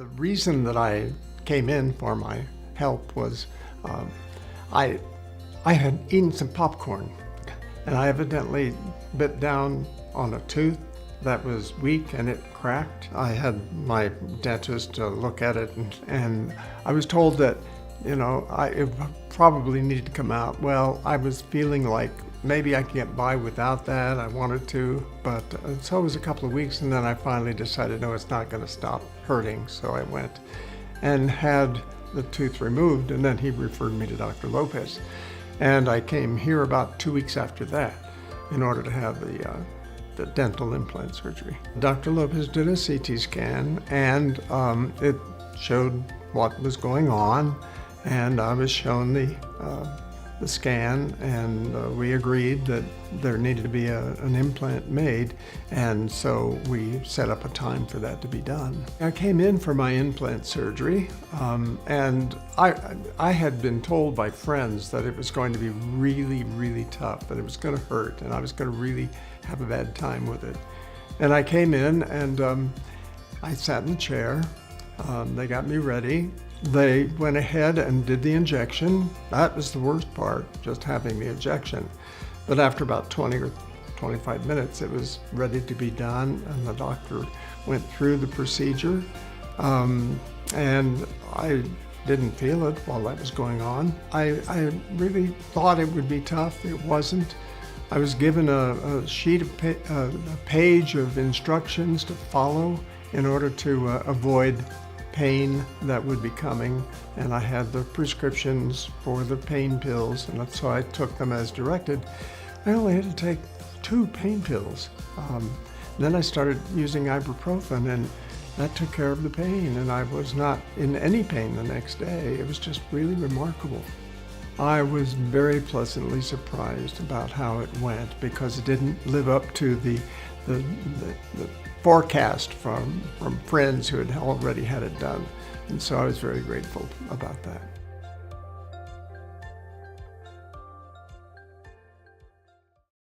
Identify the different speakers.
Speaker 1: The reason that I came in for my help was I had eaten some popcorn, and I evidently bit down on a tooth that was weak and it cracked. I had my dentist look at it, and I was told that, it probably needed to come out. Well, I was feeling like maybe I could get by without that. I wanted to, but so it was a couple of weeks, and then I finally decided, no, it's not going to stop hurting. So I went and had the tooth removed, and then he referred me to Dr. Lopez. And I came here about 2 weeks after that in order to have the dental implant surgery. Dr. Lopez did a CT scan, and it showed what was going on, and I was shown the scan, and we agreed that there needed to be an implant made, and so we set up a time for that to be done. I came in for my implant surgery, and I had been told by friends that it was going to be really, really tough, that it was going to hurt, and I was going to really have a bad time with it. And I came in, and I sat in the chair. They got me ready. They went ahead and did the injection. That was the worst part, just having the injection. But after about 20 or 25 minutes, it was ready to be done, and the doctor went through the procedure. And I didn't feel it while that was going on. I really thought it would be tough. It wasn't. I was given a sheet of a page of instructions to follow in order to avoid pain that would be coming, and I had the prescriptions for the pain pills, and so I took them as directed. I only had to take 2 pain pills. Then I started using ibuprofen, and that took care of the pain, and I was not in any pain the next day. It was just really remarkable. I was very pleasantly surprised about how it went, because it didn't live up to the forecast from friends who had already had it done. And so I was very grateful about that.